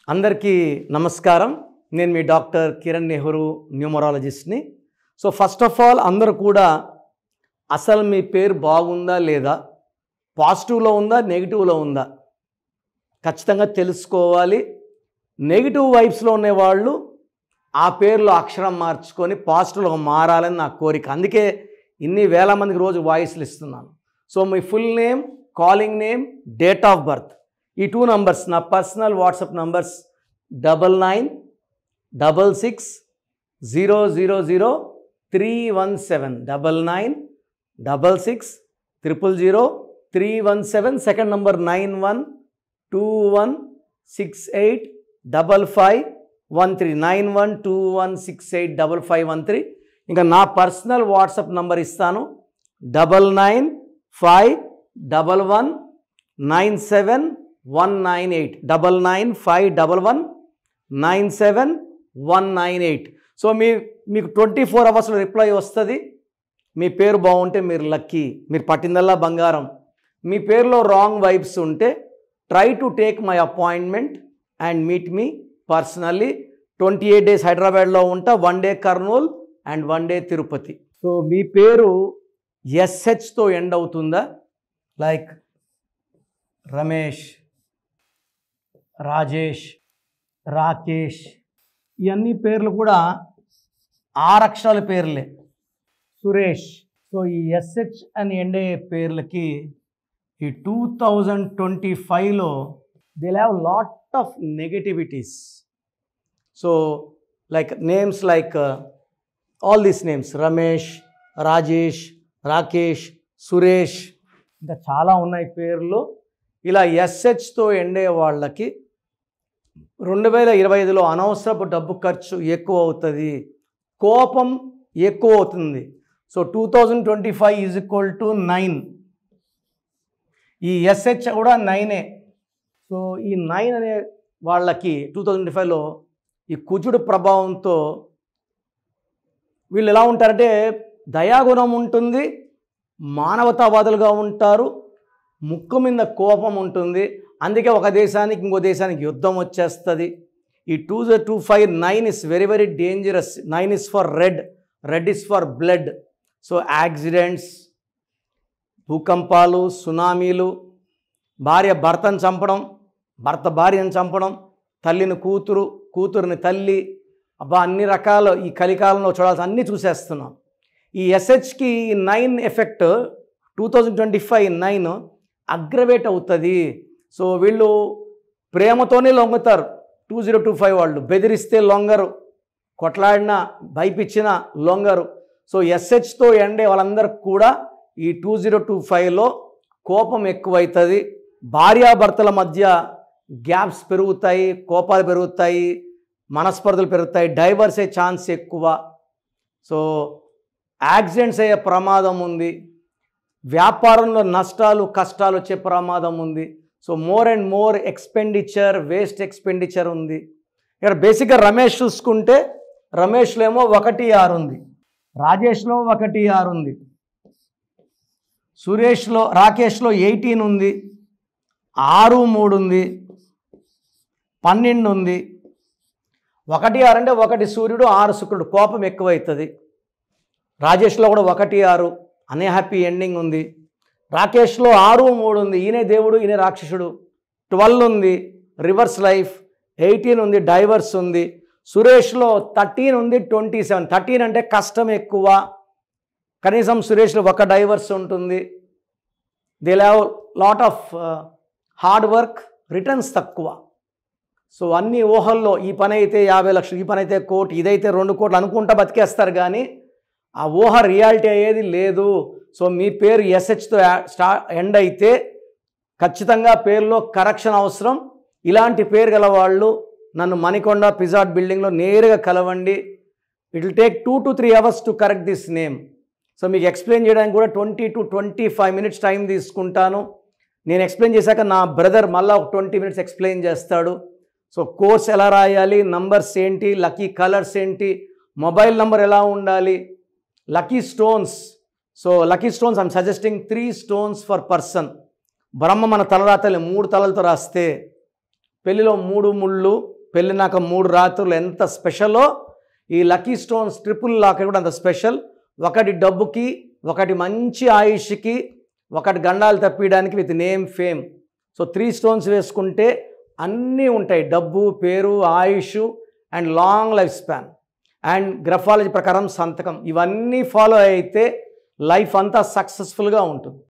అందరికీ నమస్కారం. నేను మీ డాక్టర్ కిరణ్ నెహ్రూ, న్యూమరాలజిస్ట్ని. సో ఫస్ట్ ఆఫ్ ఆల్ అందరూ కూడా అసలు మీ పేరు బాగుందా లేదా, పాజిటివ్లో ఉందా నెగిటివ్లో ఉందా ఖచ్చితంగా తెలుసుకోవాలి. నెగిటివ్ వైబ్స్లో ఉండేవాళ్ళు ఆ పేరులో అక్షరం మార్చుకొని పాజిటివ్లో మారాలని నా కోరిక. అందుకే ఇన్ని వేల మందికి రోజు వాయిస్లు ఇస్తున్నాను. So me full name, calling name, date of birth, ఈ 2 నంబర్స్ నా personal WhatsApp numbers 9966000317 9966000317. Second number 9121685513 9121685513. ఇంకా నా పర్సనల్ వాట్సాప్ నంబర్ ఇస్తాను 9951197198 9951197198. సో మీకు 24 అవర్స్లో రిప్లై వస్తుంది. మీ పేరు బాగుంటే మీరు లక్కీ, మీరు పట్టిందల్లా బంగారం. మీ పేరులో రాంగ్ వైబ్స్ ఉంటే try to take my appointment and meet me personally. 28 days హైదరాబాద్లో ఉంటా, 1 day Kurnool and 1 day Tirupati. So మీ పేరు ఎస్హెచ్తో ఎండ్ అవుతుందా? లైక్ రమేష్, రాజేష్, రాకేష్, ఇవన్నీ పేర్లు కూడా 6 అక్షరాల పేర్లే. సురేష్. సో ఈ ఎస్హెచ్ అని ఎండ్ అయ్యే పేర్లకి ఈ 2025లో they have lot of negativities. So like names like all these names Ramesh, Rajesh, Rakesh, Suresh, ఇంకా చాలా ఉన్నాయి పేర్లు. ఇలా ఎస్హెచ్తో ఎండ్ అయ్యే వాళ్ళకి 2025లో అనవసరపు డబ్బు ఖర్చు ఎక్కువ అవుతుంది, కోపం ఎక్కువ అవుతుంది. So 2025 is equal to 9. ఈ ఎస్హెచ్ కూడా 9ఏ. సో ఈ 9 అనే వాళ్ళకి 2025లో ఈ కుజుడు ప్రభావంతో వీళ్ళు ఎలా ఉంటారంటే దయాగుణం ఉంటుంది, మానవతావాదులుగా ఉంటారు, ముక్కు మీద కోపం ఉంటుంది. అందుకే ఒక దేశానికి ఇంకో దేశానికి యుద్ధం వచ్చేస్తుంది. ఈ 2025 9 is very very dangerous. 9 is for red, red is for blood. So accidents, భూకంపాలు, సునామీలు, భార్య భర్తను చంపడం, భర్త భార్యను చంపడం, తల్లిని కూతురు, కూతురుని తల్లి, అబ్బా అన్ని రకాలు ఈ కలికాలంలో చూడాల్సి అన్నీ చూసేస్తున్నాం. ఈ ఎస్హెచ్కి 9 ఎఫెక్ట్ 2025 9 అగ్రవేట్ అవుతుంది. సో వీళ్ళు ప్రేమతోనే లొంగుతారు. 2025 వాళ్ళు బెదిరిస్తే లొంగరు, కొట్లాడినా భయపించిన లొంగరు. సో ఎస్హెచ్తో ఎండే వాళ్ళందరికీ కూడా ఈ 2025లో కోపం ఎక్కువవుతుంది, భార్యాభర్తల మధ్య గ్యాప్స్ పెరుగుతాయి, కోపాలు పెరుగుతాయి, మనస్పర్ధలు పెరుగుతాయి, డైవర్స్ అయ్యే ఛాన్స్ ఎక్కువ. సో యాక్సిడెంట్స్ అయ్యే ప్రమాదం ఉంది, వ్యాపారంలో నష్టాలు కష్టాలు వచ్చే ప్రమాదం ఉంది. So more and more expenditure, waste expenditure ఉంది. ఇక్కడ బేసిక్గా రమేష్ చూసుకుంటే రమేష్లో ఏమో 1-6 ఉంది, రాజేష్లో 1-6 ఉంది, సురేష్లో రాకేష్లో 18 ఉంది, 6-3 ఉంది, 12 ఉంది. 1-6 అంటే 1 సూర్యుడు 6 శుక్రుడు, కోపం ఎక్కువవుతుంది. రాజేష్లో కూడా 1-6 అనే హ్యాపీ ఎండింగ్ ఉంది. రాకేష్లో 6-3 ఉంది, ఈయనే దేవుడు ఈయనే రాక్షసుడు. 12 ఉంది, రివర్స్ లైఫ్. 18 ఉంది, డైవర్స్ ఉంది. సురేష్లో 13 ఉంది, 27. 13 అంటే కష్టం ఎక్కువ, కనీసం సురేష్లో 1 డైవర్స్ ఉంటుంది. They have lot of hard work, returns తక్కువ. సో అన్ని ఊహల్లో ఈ పని అయితే 50 లక్షలు, ఈ పని అయితే 1 కోటి, ఇదైతే 2 కోట్లు అనుకుంటా బతికేస్తారు, కానీ ఆ ఊహ రియాలిటీ అయ్యేది లేదు. సో మీ పేరు ఎస్హెచ్తో ఎండ్ అయితే ఖచ్చితంగా పేరులో కరెక్షన్ అవసరం. ఇలాంటి పేరు గల వాళ్ళు నన్ను మణికొండ పిజాట్ బిల్డింగ్లో నేరుగా కలవండి. It will take 2 to 3 hours to correct this name. So మీకు ఎక్స్ప్లెయిన్ చేయడానికి కూడా 20 to 25 minutes టైం తీసుకుంటాను. నేను ఎక్స్ప్లెయిన్ చేశాక నా బ్రదర్ మళ్ళీ ఒక 20 minutes ఎక్స్ప్లెయిన్ చేస్తాడు. సో కోర్స్ ఎలా రాయాలి, నంబర్స్ ఏంటి, లక్కీ కలర్స్ ఏంటి, మొబైల్ నంబర్ ఎలా ఉండాలి, lucky stones. So lucky stones I'm suggesting 3 stones for person. Brahma మన తలరాతల్ని 3 తలలతో రాస్తే పెళ్లిలో 3 ముళ్ళు, పెళ్ళినాక 3 రాత్రులు ఎంత స్పెషలో ఈ లక్కీ స్టోన్స్ ట్రిపుల్ లాక్ కూడా అంత స్పెషల్. ఒకటి డబ్బుకి, ఒకటి మంచి ఆయుష్కి, ఒకటి గండాలు తప్పియడానికి with name fame. So 3 stones వేసుకుంటే అన్నీ ఉంటాయి, డబ్బు, పేరు, ఆయుష్ and long life span and graphology ప్రకారం సంతకం. ఇవన్నీ ఫాలో అయితే లైఫ్ అంతా సక్సెస్ఫుల్గా ఉంటుంది.